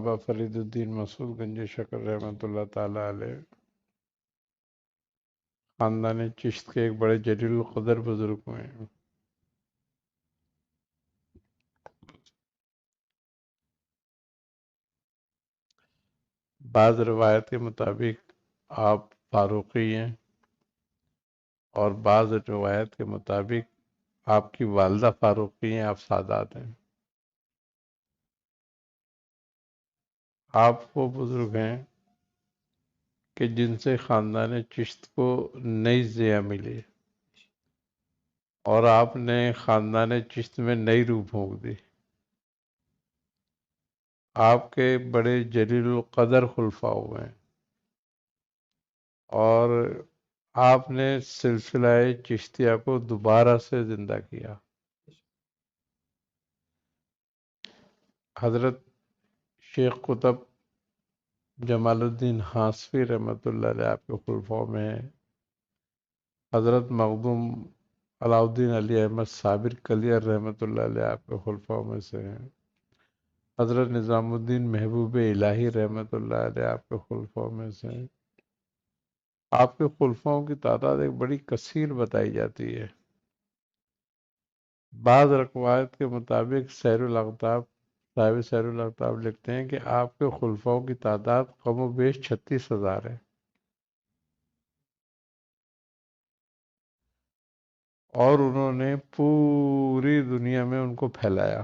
بابا فرید الدین مسعود گنج شکر رحمۃ اللہ تعالی علیہ خاندان چشت کے ایک بڑے جلیل القدر بزرگ ہوئے ہیں۔ بعض روایت کے مطابق آپ فاروقی ہیں اور بعض روایت کے مطابق آپ کی والدہ فاروقی ہیں، آپ سادات ہیں۔ آپ وہ بزرگ ہیں کہ جن سے خاندان چشت کو نئی ضیا ملی اور آپ نے خاندان چشت میں نئی روح پھونک دی۔ آپ کے بڑے جلیل القدر خلفاء ہوئے ہیں اور آپ نے سلسلہ چشتیہ کو دوبارہ سے زندہ کیا۔ حضرت شیخ قطب جمال الدین ہاسفی رحمۃ اللہ علیہ آپ کے خلفاء میں ہیں۔ حضرت مخدوم علاؤالدین علی احمد صابر کلیر رحمۃ اللہ علیہ آپ کے خلفاء میں سے ہیں۔ حضرت نظام الدین محبوب الہی رحمۃ اللہ علیہ آپ کے خلفاء میں سے ہیں۔ آپ کے خلفاؤں کی تعداد ایک بڑی کثیر بتائی جاتی ہے۔ بعض روایت کے مطابق سیر الاقطاب صاحب سیر الاقطاب لکھتے ہیں کہ آپ کے خلفاؤں کی تعداد کم و بیش 36,000 ہے اور انہوں نے پوری دنیا میں ان کو پھیلایا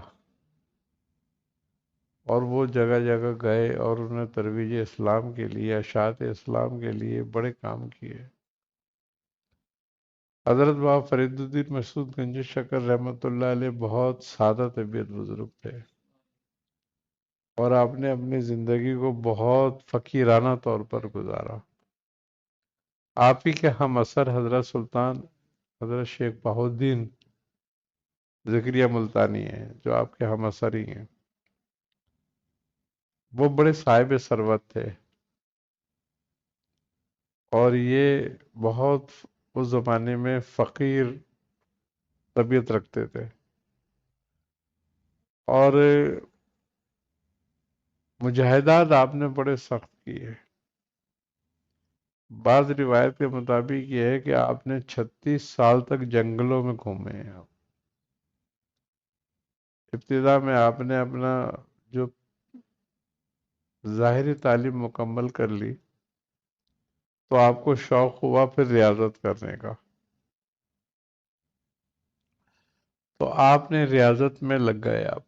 اور وہ جگہ جگہ گئے اور انہوں نے ترویج اسلام کے لیے، اشاعت اسلام کے لیے بڑے کام کیے۔ حضرت بابا فرید الدین مسعود گنج شکر رحمۃ اللہ علیہ بہت سادہ طبیعت بزرگ تھے اور آپ نے اپنی زندگی کو بہت فقیرانہ طور پر گزارا۔ آپ ہی کے ہم اثر حضرت سلطان حضرت شیخ بہاؤالدین ذکریہ ملتانی ہیں، جو آپ کے ہم اثر ہی ہیں۔ وہ بڑے صاحب ثروت تھے اور یہ بہت اس زمانے میں فقیر طبیعت رکھتے تھے اور مجاہدات آپ نے بڑے سخت کیے۔ بعض روایت کے مطابق یہ ہے کہ آپ نے 36 سال تک جنگلوں میں گھومے ہیں۔ ابتدا میں آپ نے اپنا جو ظاہری تعلیم مکمل کر لی تو آپ کو شوق ہوا پھر ریاضت کرنے کا، تو آپ نے ریاضت میں لگ گئے۔ آپ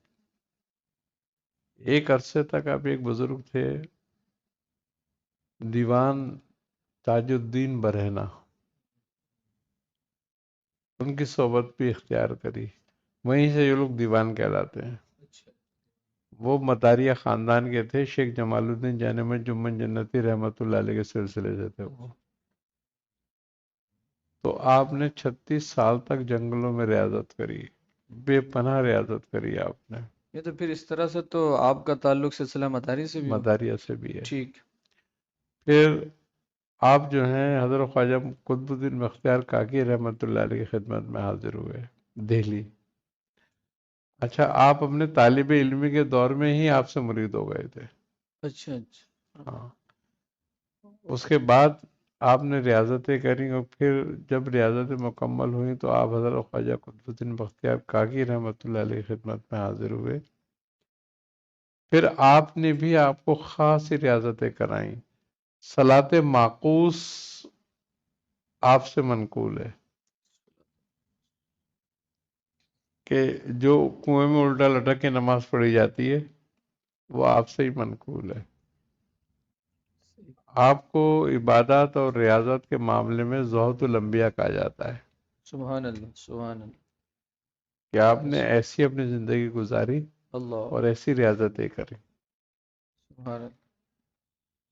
ایک عرصے تک آپ ایک بزرگ تھے دیوان تاج الدین برہنہ، ان کی صحبت بھی اختیار کری، وہیں سے یہ لوگ دیوان کہلاتے ہیں۔ وہ مطاریہ خاندان کے تھے، شیخ جمال الدین جانمہ جمن جنتی رحمۃ اللہ علیہ کے سلسلے سے تھے وہ۔ تو آپ نے 36 سال تک جنگلوں میں ریاضت کری، بے پناہ ریاضت کری آپ نے۔ یہ تو پھر اس طرح سے تو آپ کا تعلق سلسلہ مداری سے بھی ہو۔ مداریہ سے بھی ہے۔ ٹھیک۔ پھر آپ جو ہیں حضرت خواجہ قطب الدین بختیار کاکی رحمۃ اللہ علیہ کی خدمت میں حاضر ہوئے دہلی۔ اچھا، آپ اپنے طالب علمی کے دور میں ہی آپ سے مرید ہو گئے تھے؟ اچھا اچھا۔ ہاں۔ اس کے بعد آپ نے ریاضتیں کریں اور پھر جب ریاضتیں مکمل ہوئیں تو آپ حضرت خواجہ قطب الدین بختیار کاکی رحمۃ اللہ علیہ کی خدمت میں حاضر ہوئے۔ پھر آپ نے بھی آپ کو خاصی ریاضتیں کرائیں۔ صلاۃ معکوس آپ سے منقول ہے کہ جو کنویں میں الٹا لٹک کے نماز پڑھی جاتی ہے وہ آپ سے ہی منقول ہے۔ آپ کو عبادات اور ریاضت کے معاملے میں زہد الانبیاء کہا جاتا ہے سبحان اللہ سبحان اللہ۔ کہ آپ نے ایسی اپنی زندگی گزاری اللہ اور ایسی ریاضتیں کریں۔ سبحان اللہ۔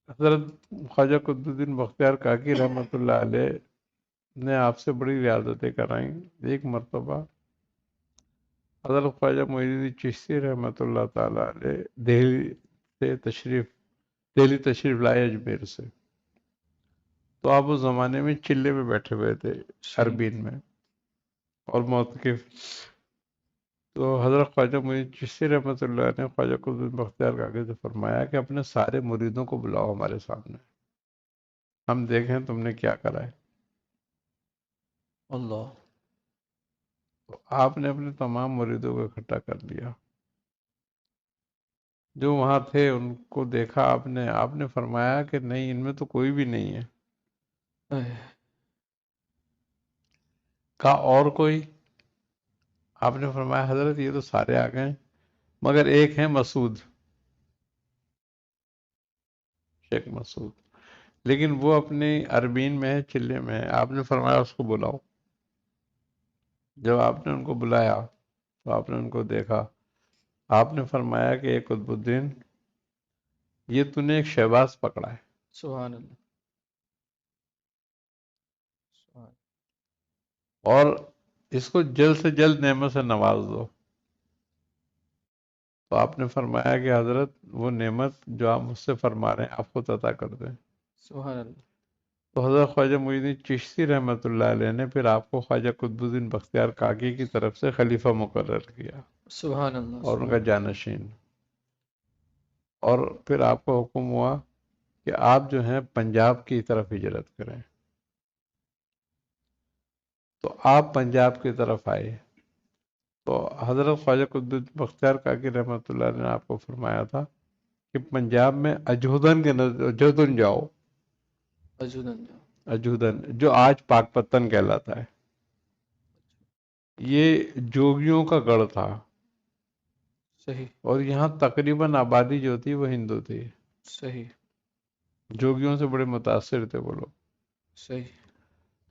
حضرت خواجہ قطب الدین بختیار کاکی رحمۃ اللہ علیہ نے آپ سے بڑی ریاضتیں کرائیں۔ ایک مرتبہ حضرت خواجہ معین الدین چشتی رحمۃ اللہ تعالی علیہ دہلی تشریف لائے اجمیر سے، تو آپ اس زمانے میں چلے پہ بیٹھے ہوئے تھے اربین میں اور معتکف، تو حضرت خواجہ معین چشتی رحمۃ اللہ نے خواجہ قطب الدین بختیار کاکڑ سے فرمایا کہ اپنے سارے مریدوں کو بلاؤ ہمارے سامنے، ہم دیکھیں تم نے کیا کرا ہے۔ اللہ، تو آپ نے اپنے تمام مریدوں کو اکٹھا کر لیا، جو وہاں تھے ان کو دیکھا آپ نے فرمایا کہ نہیں، ان میں تو کوئی بھی نہیں ہے۔ اے، کہا اور کوئی؟ آپ نے فرمایا حضرت یہ تو سارے آ گئے مگر ایک ہے مسعود، شیخ مسعود، لیکن وہ اپنی عربین میں ہے، چلے میں ہے۔ آپ نے فرمایا اس کو بلاؤ۔ جب آپ نے ان کو بلایا تو آپ نے ان کو دیکھا، آپ نے فرمایا کہ اے قطب الدین، یہ تو نے ایک شہباز پکڑا ہے، سبحان اللہ، سبحان، اور اس کو جلد سے جلد نعمت سے نواز دو۔ تو آپ نے فرمایا کہ حضرت وہ نعمت جو آپ مجھ سے فرما رہے ہیں آپ خود عطا کر دیں۔ سبحان اللہ، تو حضرت خواجہ معین الدین چشتی رحمۃ اللہ علیہ نے پھر آپ کو خواجہ قطب الدین بختیار کاکی کی طرف سے خلیفہ مقرر کیا سبحان اللہ، اور ان کا سبحان اللہ، جانشین، اور پھر آپ کو حکم ہوا کہ آپ جو ہیں پنجاب کی طرف ہجرت کریں۔ تو آپ پنجاب کی طرف آئے۔ تو حضرت خواجہ قطب الدین بختیار کاکی رحمۃ اللہ نے آپ کو فرمایا تھا کہ پنجاب میں اجودن کے اجودن جاؤ، اجودن، اجودن جو آج پاک پتن کہلاتا ہے، یہ جوگیوں کا گڑھ تھا، صحیح، اور یہاں تقریباً آبادی جو تھی وہ ہندو تھی، صحیح، جوگیوں سے بڑے متاثر تھے وہ لوگ۔ صحیح،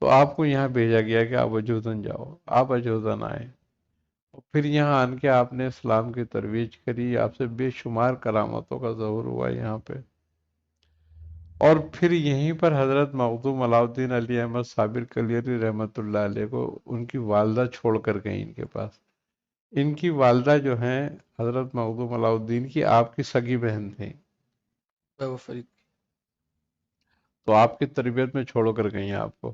تو آپ کو یہاں بھیجا گیا کہ آپ اجودن جاؤ، آپ اجودن آئے، اور پھر یہاں آن کے آپ نے اسلام کی ترویج کری، آپ سے بے شمار کرامتوں کا ظہور ہوا یہاں پہ۔ اور پھر یہیں پر حضرت مخدوم علاء الدین علی احمد صابر کلیری رحمۃ اللہ علیہ کو ان کی والدہ چھوڑ کر گئیں ان کے پاس۔ ان کی والدہ جو ہیں حضرت مخدوم علاء الدین کی آپ کی سگی بہن تھیں، بابا فرید، تو آپ کی تربیت میں چھوڑ کر گئی ہیں آپ کو۔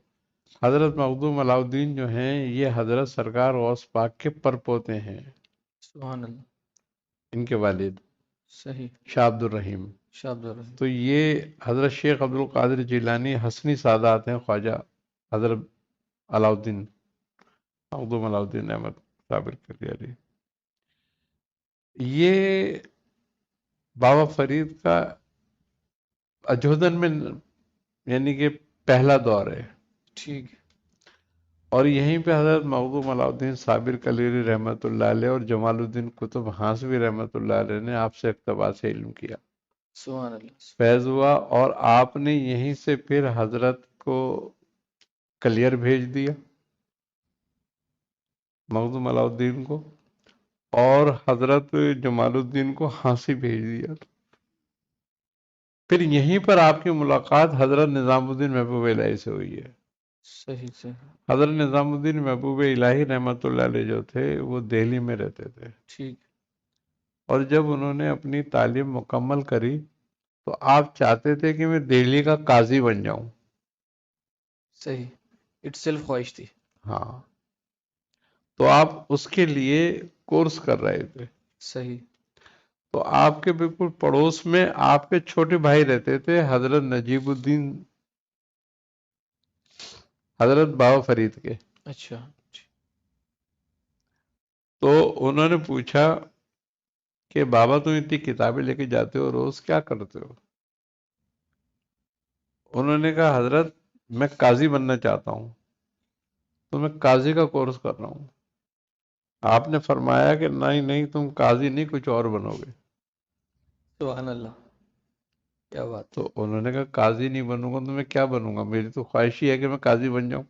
حضرت مخدوم علاء الدین جو ہیں یہ حضرت سرکار غوث پاک کے پرپوتے ہیں، سبحان اللہ، ان کے والد صحیح، شاہ عبد الرحیم۔ شابد الرحیم، تو یہ حضرت شیخ عبد القادر جیلانی حسنی سادات ہیں خواجہ حضرت علاء الدین مخدوم علاء الدین احمد صابر کلیری۔ یہ بابا فرید کا اجودن میں یعنی کہ پہلا دور ہے، ٹھیک ہے، اور یہیں پہ حضرت مخدوم علاء الدین صابر کلیری رحمۃ اللہ علیہ اور جمال الدین قطب ہانسوی رحمۃ اللہ علیہ نے آپ سے اقتباس علم کیا، سبحان اللہ، فیض ہوا، اور آپ نے یہیں سے پھر حضرت کو کلیر بھیج دیا، مخدوم علاء الدین کو، اور حضرت جمال الدین کو ہانسی بھیج دیا۔ پھر یہیں پر آپ کی ملاقات حضرت نظام الدین محبوب الہی سے ہوئی ہے۔ صحیح، صحیح، حضرت نظام الدین محبوب الہی رحمۃ اللہ علیہ جو تھے وہ دہلی میں رہتے تھے، ٹھیک، اور جب انہوں نے اپنی تعلیم مکمل کری تو آپ چاہتے تھے کہ میں دہلی کا قاضی بن جاؤں۔ صحیح، اٹ سیلف خواہش تھی، ہاں، تو آپ اس کے لیے کورس کر رہے تھے۔ صحیح، تو آپ کے بالکل پڑوس میں آپ کے چھوٹے بھائی رہتے تھے حضرت نجیب الدین، حضرت بابا فرید کے۔ اچھا، تو انہوں نے پوچھا کہ بابا تم اتنی کتابیں لے کے جاتے ہو روز کیا کرتے ہو؟ انہوں نے کہا حضرت میں قاضی بننا چاہتا ہوں، تو میں قاضی کا کورس کر رہا ہوں۔ آپ نے فرمایا کہ نہیں نہیں، تم قاضی نہیں کچھ اور بنو گے۔ سبحان اللہ، کیا بات ہے، تو انہوں نے کہا قاضی نہیں بنوں گا تو میں کیا بنوں گا، میری تو خواہش ہی ہے کہ میں قاضی بن جاؤں۔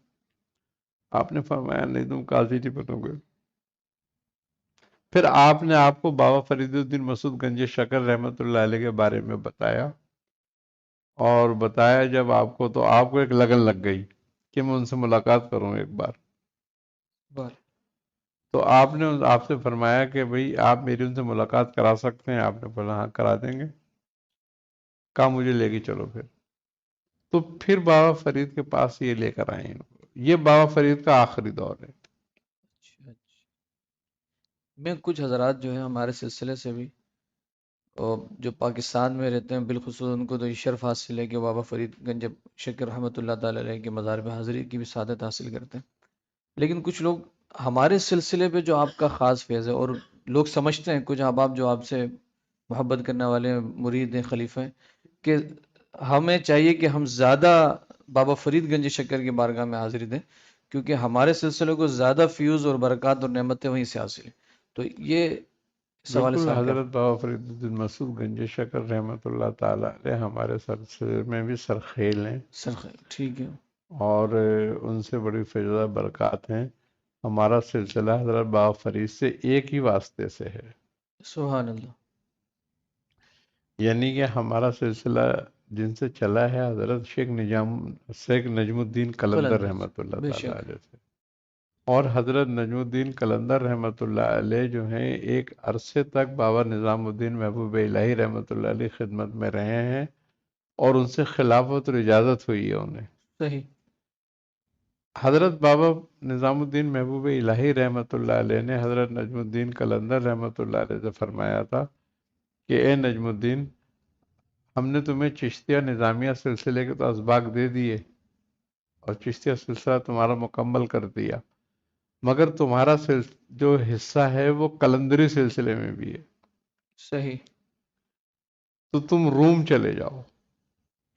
آپ نے فرمایا نہیں، تم قاضی نہیں بنو گے۔ پھر آپ نے آپ کو بابا فرید الدین مسعود گنج شکر رحمۃ اللہ علیہ کے بارے میں بتایا، اور بتایا جب آپ کو تو آپ کو ایک لگن لگ گئی کہ میں ان سے ملاقات کروں ایک بار۔ بار، تو آپ نے آپ سے فرمایا کہ بھئی آپ میری ان سے ملاقات کرا سکتے ہیں؟ آپ نے بولا ہاں کرا دیں گے۔ کہا مجھے لے کے چلو پھر۔ تو پھر بابا فرید کے پاس یہ لے کر آئے ہیں۔ یہ بابا فرید کا آخری دور ہے۔ اچھا، اچھا، میں کچھ حضرات جو ہیں ہمارے سلسلے سے بھی، اور جو پاکستان میں رہتے ہیں بالخصوص ان کو تو یہ شرف حاصل ہے کہ بابا فرید گنج شکر رحمۃ اللہ تعالی علیہ کے مزار پہ حاضری کی بھی سعادت حاصل کرتے ہیں۔ لیکن کچھ لوگ ہمارے سلسلے پہ جو آپ کا خاص فیض ہے، اور لوگ سمجھتے ہیں کچھ احباب جو آپ سے محبت کرنے والے ہیں، مرید ہیں، خلیفہ ہیں، کہ ہمیں چاہیے کہ ہم زیادہ بابا فرید گنج شکر کی بارگاہ میں حاضری دیں، کیونکہ ہمارے سلسلے کو زیادہ فیوز اور برکات اور نعمتیں وہیں سے حاصل ہیں۔ تو یہ سوال بالکل صاحب کیا؟ حضرت بابا فرید الدین مسعود گنج شکر رحمۃ اللہ تعالی علیہ ہمارے سلسلے میں بھی سرخیل ہیں، سر ٹھیک ہے۔ اور ان سے بڑی فیضہ برکات ہیں۔ ہمارا سلسلہ حضرت بابا فرید سے ایک ہی واسطے سے ہے، سبحان اللہ۔ یعنی کہ ہمارا سلسلہ جن سے چلا ہے حضرت شیخ نجم الدین قلندر قلندر، رحمۃ اللہ بے تعالی شک۔ علیہ سے، اور حضرت نجم الدین قلندر رحمۃ اللہ علیہ جو ہیں ایک عرصے تک بابا نظام الدین محبوب الہی رحمۃ اللہ علیہ خدمت میں رہے ہیں، اور ان سے خلافت اور اجازت ہوئی ہے انہیں۔ صحیح۔ حضرت بابا نظام الدین محبوب الہی رحمۃ اللہ علیہ نے حضرت نجم الدین قلندر رحمۃ اللہ علیہ سے فرمایا تھا کہ اے نجم الدین، ہم نے تمہیں چشتیہ نظامیہ سلسلے کے تو اسباق دے دیے اور چشتیہ سلسلہ تمہارا مکمل کر دیا، مگر تمہارا جو حصہ ہے وہ قلندری سلسلے میں بھی ہے، صحیح۔ تو تم روم چلے جاؤ،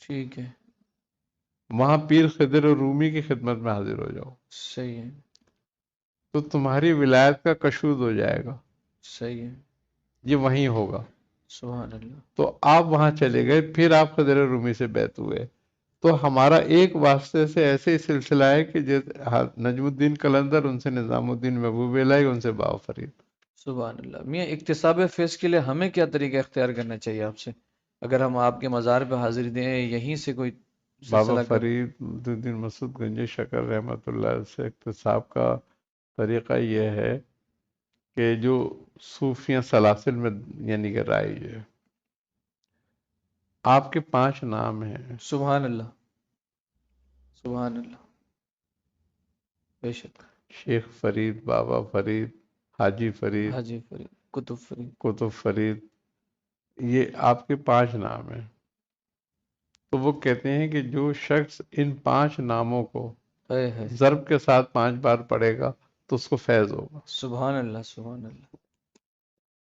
ٹھیک ہے۔ وہاں پیر خضر رومی کی خدمت میں حاضر ہو جاؤ، صحیح ہے۔ تو تمہاری ولایت کا کشود ہو جائے گا، صحیح ہے۔ یہ وہیں ہوگا۔ سبحان اللہ۔ تو آپ وہاں چلے گئے، پھر آپ خضر رومی سے بیعت ہوئے۔ تو ہمارا ایک واسطے سے ایسے ہی سلسلہ ہے کہ نجم الدین قلندر، ان سے نظام الدین محبوب الہی، ان سے بابا فرید۔ سبحان اللہ۔ میاں اکتساب فیض کے لیے ہمیں کیا طریقہ اختیار کرنا چاہیے آپ سے، اگر ہم آپ کے مزار پہ حاضری دیں، یہیں سے کوئی بابا سلسلہ کریں؟ فرید الدین مسعود گنج شکر رحمۃ اللہ سے اکتساب کا طریقہ یہ ہے کہ جو صوفیہ سلاسل میں یعنی کہ رائج ہے، آپ کے 5 نام ہیں: سبحان اللہ۔ سبحان اللہ۔ بے شک۔ شیخ فرید، بابا فرید، حاجی فرید، حاجی فرید، قطب فرید۔ قطب فرید، یہ آپ کے 5 نام ہیں۔ تو وہ کہتے ہیں کہ جو شخص ان 5 ناموں کو اے ہے۔ ضرب کے ساتھ 5 بار پڑھے گا تو اس کو فیض ہوگا سبحان اللہ۔ سبحان اللہ۔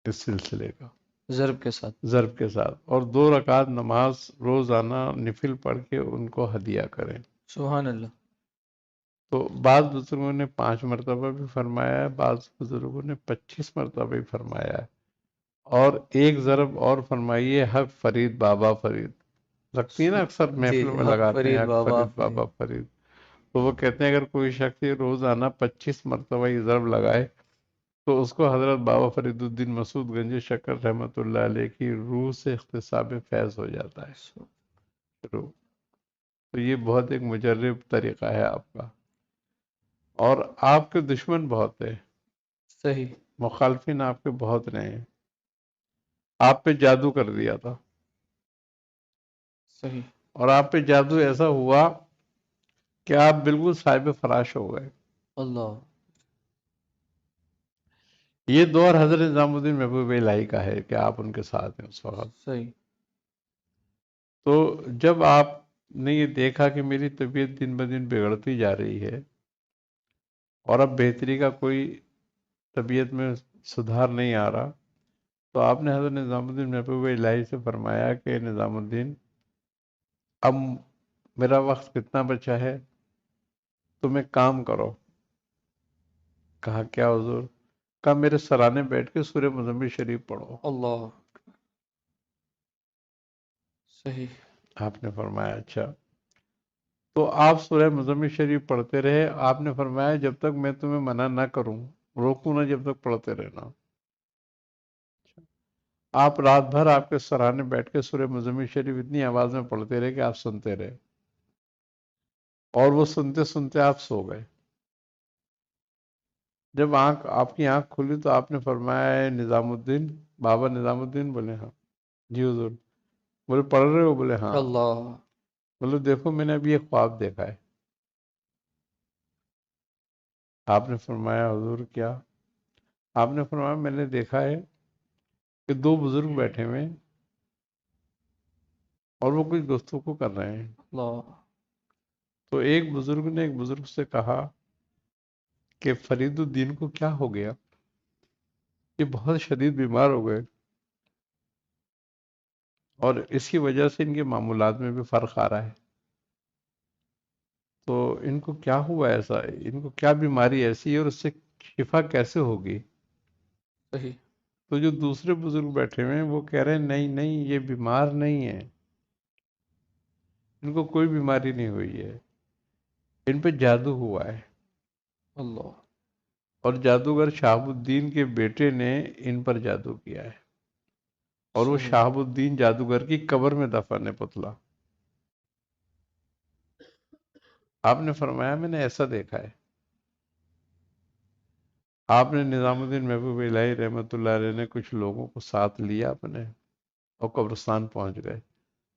اس سلسلے کا، ضرب کے ساتھ۔ ضرب کے ساتھ، اور 2 رکعت نماز روزانہ نفل پڑھ کے ان کو ہدیہ کریں۔ سبحان اللہ۔ تو بعض بزرگوں نے 5 مرتبہ بھی فرمایا ہے، بعض بزرگوں نے 25 مرتبہ بھی فرمایا ہے، اور ایک ضرب اور فرمائیے: حق فرید بابا فرید، لگتی ہے نا اکثر جی محفل جی، میں حق لگاتے ہیں فرید حق بابا فرید فرید۔ بابا فرید۔ تو وہ کہتے ہیں اگر کوئی شخص یہ روزانہ 25 مرتبہ یہ ضرب لگائے تو اس کو حضرت بابا فرید الدین مسعود گنج شکر رحمۃ اللہ علیہ کی روح سے اختصاب فیض ہو جاتا ہے، روح۔ تو یہ بہت ایک مجرب طریقہ ہے آپ کا، اور آپ کے دشمن بہت ہیں، صحیح۔ مخالفین آپ کے بہت رہے ہیں، آپ پہ جادو کر دیا تھا، صحیح۔ اور آپ پہ جادو ایسا ہوا کہ آپ بالکل صاحب فراش ہو گئے۔ اللہ۔ یہ دور حضرت نظام الدین محبوب الہی کا ہے کہ آپ ان کے ساتھ ہیں اس وقت۔ صحیح۔ تو جب آپ نے یہ دیکھا کہ میری طبیعت دن بدن بگڑتی جا رہی ہے اور اب بہتری کا کوئی طبیعت میں سدھار نہیں آ رہا، تو آپ نے حضرت نظام الدین محبوب الہی سے فرمایا کہ نظام الدین، اب میرا وقت کتنا بچا ہے، تم ایک کام کرو۔ کہا کیا حضور؟ کہا میرے سرانے بیٹھ کے سورہ مزمل شریف پڑھو۔ اللہ۔ صحیح۔ آپ نے فرمایا اچھا۔ تو آپ سورہ مزمل شریف پڑھتے رہے۔ آپ نے فرمایا جب تک میں تمہیں منع نہ کروں، روکوں نہ، جب تک پڑھتے رہنا۔ آپ رات بھر آپ کے سرانے بیٹھ کے سورہ مزمل شریف اتنی آواز میں پڑھتے رہے کہ آپ سنتے رہے، اور وہ سنتے سنتے آپ سو گئے۔ جب آپ کی آنکھ کھلی تو آپ نے فرمایا اے نظام الدین، بابا نظام الدین؟ بولے ہاں۔ جی حضور۔ بولے پڑھ رہے ہو؟ بولے ہاں۔ اللہ۔ بولے دیکھو میں نے ابھی ایک خواب دیکھا ہے۔ آپ نے فرمایا حضور کیا؟ آپ نے فرمایا میں نے دیکھا ہے کہ دو بزرگ بیٹھے ہوئے ہیں اور وہ کچھ گفتگو کر رہے ہیں. اللہ. تو ایک بزرگ نے ایک بزرگ سے کہا کہ فرید الدین کو کیا ہو گیا، یہ بہت شدید بیمار ہو گئے اور اس کی وجہ سے ان کے معمولات میں بھی فرق آ رہا ہے. تو ان کو کیا ہوا ایسا، ان کو کیا بیماری ایسی ہے اور اس سے شفا کیسے ہوگی؟ صحیح. تو جو دوسرے بزرگ بیٹھے ہوئے ہیں وہ کہہ رہے ہیں نہیں نہیں، یہ بیمار نہیں ہے، ان کو کوئی بیماری نہیں ہوئی ہے، ان پہ جادو ہوا ہے. اللہ. اور جادوگر شہاب الدین کے بیٹے نے ان پر جادو کیا ہے اور وہ صحیح. شہاب الدین جادوگر کی قبر میں دفن ہے پتلا. آپ نے فرمایا میں نے ایسا دیکھا ہے. آپ نے نظام الدین محبوب الہی رحمۃ اللہ علیہ نے کچھ لوگوں کو ساتھ لیا اپنے اور قبرستان پہنچ گئے.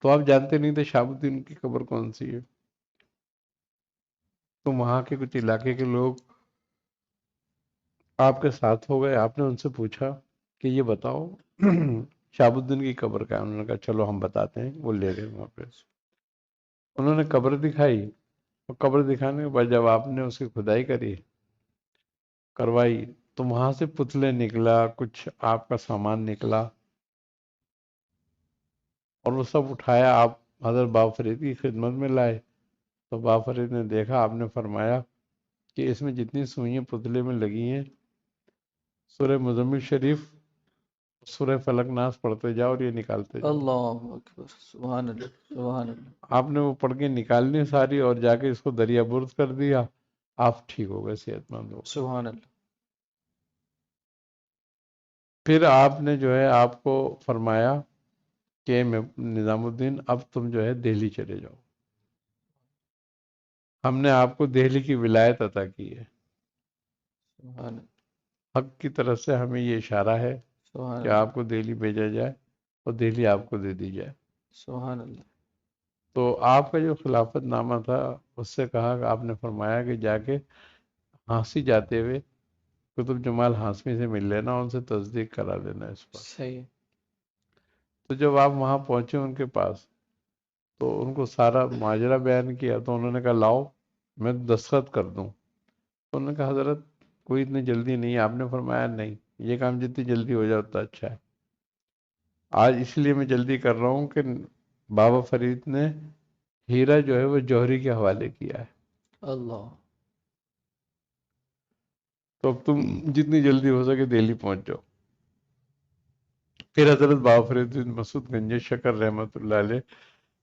تو آپ جانتے نہیں تھے شہاب الدین کی قبر کون سی ہے. تو وہاں کے کچھ علاقے کے لوگ آپ کے ساتھ ہو گئے. آپ نے ان سے پوچھا کہ یہ بتاؤ شہاب الدین کی قبر کا ہے. انہوں نے کہا چلو ہم بتاتے ہیں. وہ لے گئے وہاں پہ. انہوں نے قبر دکھائی اور قبر دکھانے کے بعد جب آپ نے اس کی کھدائی کروائی تو وہاں سے پتلے نکلا، کچھ آپ کا سامان نکلا اور وہ سب اٹھایا آپ حضرت بابا فرید کی خدمت میں لائے. تو بابا فرید نے دیکھا. آپ نے فرمایا کہ اس میں جتنی سوئیاں پتلے میں لگی ہیں سورہ مزمل شریف، سورہ فلق ناس پڑھتے جاؤ اور یہ نکالتے جاؤ. اللہ اکبر. سبحان اللہ. سبحان اللہ. آپ نے وہ پڑھ کے نکالنی ساری اور جا کے اس کو دریا برد کر دیا. آپ ٹھیک ہو گئے، صحت مند ہو گئے. سبحان اللہ. پھر آپ نے جو ہے آپ کو فرمایا کہ نظام الدین اب تم جو ہے دہلی چلے جاؤ، ہم نے آپ کو دہلی کی ولایت عطا کی ہے. سبحان اللہ. حق کی طرف سے ہمیں یہ اشارہ ہے سبحان کہ اللہ. آپ کو دہلی بھیجا جائے اور دہلی آپ کو دے دی جائے. سبحان اللہ. تو آپ کا جو خلافت نامہ تھا اس سے کہا کہ آپ نے فرمایا کہ جا کے ہانسی جاتے ہوئے قطب جمال ہاشمی سے مل لینا، ان سے تصدیق کرا لینا اس پر. صحیح. تو جب آپ وہاں پہنچے ان کے پاس تو ان کو سارا ماجرا بیان کیا تو انہوں نے کہا لاؤ میں دستخط کر دوں. تو انہوں نے کہا حضرت کوئی اتنی جلدی نہیں ہے. آپ نے فرمایا نہیں، یہ کام جتنی جلدی ہو جائے اتنا اچھا ہے. آج اس لیے میں جلدی کر رہا ہوں کہ بابا فرید نے ہیرا جو ہے وہ جوہری کے حوالے کیا ہے. اللہ. تو اب تم جتنی جلدی ہو سکے دہلی پہنچ جاؤ. پھر حضرت بابا فرید بن مسعود گنج شکر رحمۃ اللہ علیہ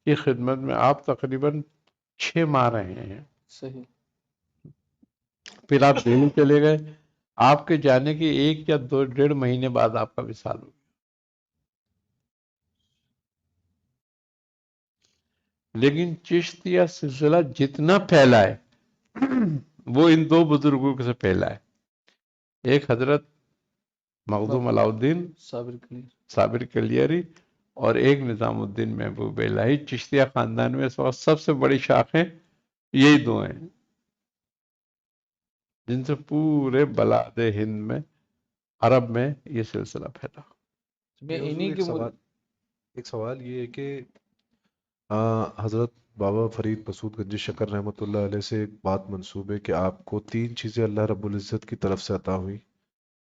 کی خدمت میں آپ تقریباً 6 ماہ رہے ہیں. صحیح. پھر آپ دہلی چلے گئے. آپ کے جانے کے 1 یا 2 1.5 مہینے بعد آپ کا وصال ہو گیا. لیکن چشتیہ سلسلہ جتنا پھیلا ہے وہ ان 2 بزرگوں سے پھیلا ہے. ایک حضرت مخدوم علاؤدین صابر کلیئر. صابر کلیری اور ایک نظام الدین محبوب الہی. چشتیہ خاندان میں اس وقت سب سے بڑی شاخیں یہی 2 ہیں جن سے پورے بلاد ہند میں، عرب میں یہ سلسلہ پھیلا. میں حضور انہی ایک کے سوال یہ ہے کہ حضرت بابا فرید مسعود گنج شکر رحمۃ اللہ علیہ سے ایک بات منسوب ہے کہ آپ کو 3 چیزیں اللہ رب العزت کی طرف سے عطا ہوئی: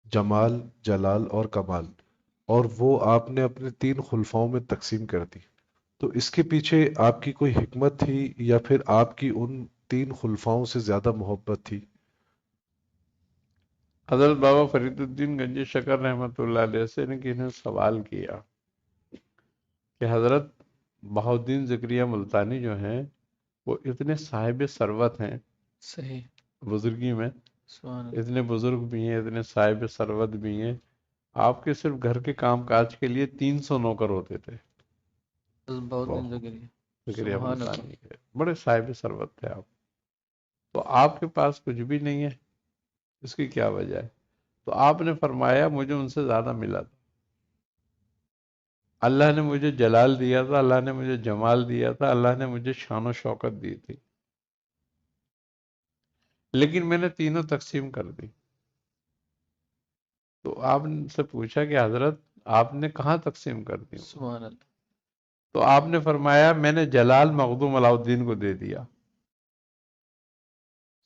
جمال، جلال اور کمال، اور وہ آپ نے اپنے 3 خلفاؤں میں تقسیم کر دی. تو اس کے پیچھے آپ کی کوئی حکمت تھی یا پھر آپ کی ان 3 خلفاؤں سے زیادہ محبت تھی؟ حضرت بابا فرید الدین گنج شکر رحمۃ اللہ علیہ سے نے کسی نے سوال کیا کہ حضرت بہاؤالدین زکریا ملتانی جو ہیں وہ اتنے صاحب ثروت ہیں، صحیح. بزرگی میں سبحان اللہ. اتنے بزرگ بھی ہیں، اتنے صاحب ثروت بھی ہیں. آپ کے صرف گھر کے کام کاج کے لیے 300 نوکر ہوتے تھے. بہت دن زکریہ. زکریا سبحان اللہ. ملتانی کے بڑے صاحب ثروت تھے آپ. تو آپ کے پاس کچھ بھی نہیں ہے، اس کی کیا وجہ ہے؟ تو آپ نے فرمایا مجھے ان سے زیادہ ملا تھا. اللہ نے مجھے جلال دیا تھا، اللہ نے مجھے جمال دیا تھا، اللہ نے مجھے شان و شوکت دی تھی، لیکن میں نے تینوں تقسیم کر دی. تو آپ سے پوچھا کہ حضرت آپ نے کہاں تقسیم کر دی؟ سبحان اللہ. تو آپ نے فرمایا میں نے جلال مخدوم علاؤ الدین کو دے دیا.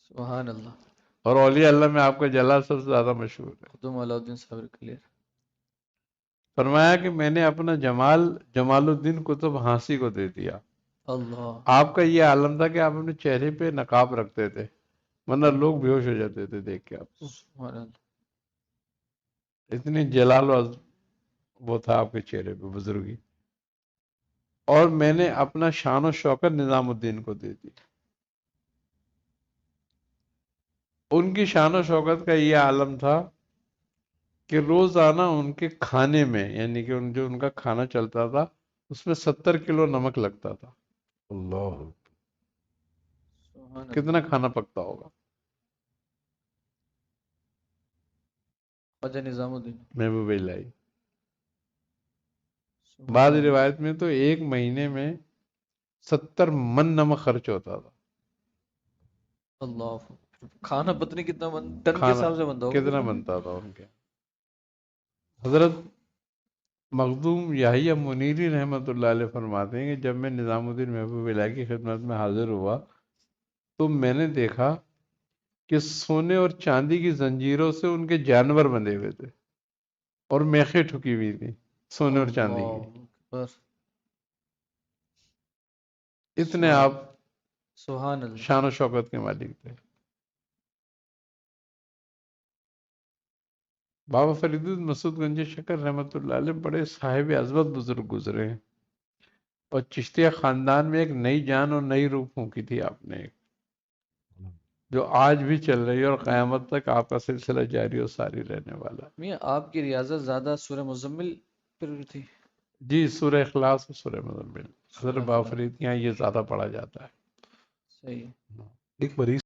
سبحان اللہ. اور اولیاء اللہ میں آپ کا جلال سب سے زیادہ مشہور ہے. خدوم علاؤالدین صابر کلیئر. فرمایا کہ میں نے اپنا جمال الدین قطب ہانسی کو دے دیا. اللہ. آپ کا یہ عالم تھا کہ آپ اپنے چہرے پہ نقاب رکھتے تھے ورنہ لوگ بے ہوش ہو جاتے تھے دیکھ کے آپ کو. سبحان اللہ. اتنی جلال وہ تھا آپ کے چہرے پہ بزرگی. اور میں نے اپنا شان و شوکت نظام الدین کو دے دی. ان کی شان و شوکت کا یہ عالم تھا کہ روزانہ ان کے کھانے میں یعنی کہ جو ان کا کھانا چلتا تھا اس میں 70 کلو نمک لگتا تھا. اللہ. سبحان اللہ. کتنا کھانا پکتا ہوگا. خواجہ نظام الدین. محبوب الہی. سبحان بعض اللہ. روایت میں تو ایک مہینے میں 70 من نمک خرچ ہوتا تھا. اللہ. کھانا پتہ نہیں کتنا ٹن کے کھانا حساب سے بنتا ہوگا. کتنا بنتا تھا ان کے. حضرت مخدوم یحییٰ منیری رحمۃ اللہ علیہ فرماتے ہیں کہ جب میں نظام الدین محبوب الہی کی خدمت میں حاضر ہوا تو میں نے دیکھا کہ سونے اور چاندی کی زنجیروں سے ان کے جانور بندھے ہوئے تھے اور میخیں ٹھکی ہوئی تھی سونے اور چاندی کی. اللہ اکبر. اتنے آپ سبحان اللہ. شان و شوکت کے مالک تھے. بابا فرید مسعود گنج شکر رحمۃ اللہ علیہ بڑے صاحب عظمت بزرگ گزرے ہیں اور چشتیہ خاندان میں ایک نئی جان اور نئی روح پھونکی تھی آپ نے جو آج بھی چل رہی ہے اور قیامت تک آپ کا سلسلہ جاری اور ساری رہنے والا. میاں آپ کی ریاضت زیادہ سورہ مزمل پر تھی. جی سورہ اخلاص اور سورہ مزمل حضرت بابا فرید کے یہاں یہ زیادہ پڑھا جاتا ہے. صحیح. ایک مریض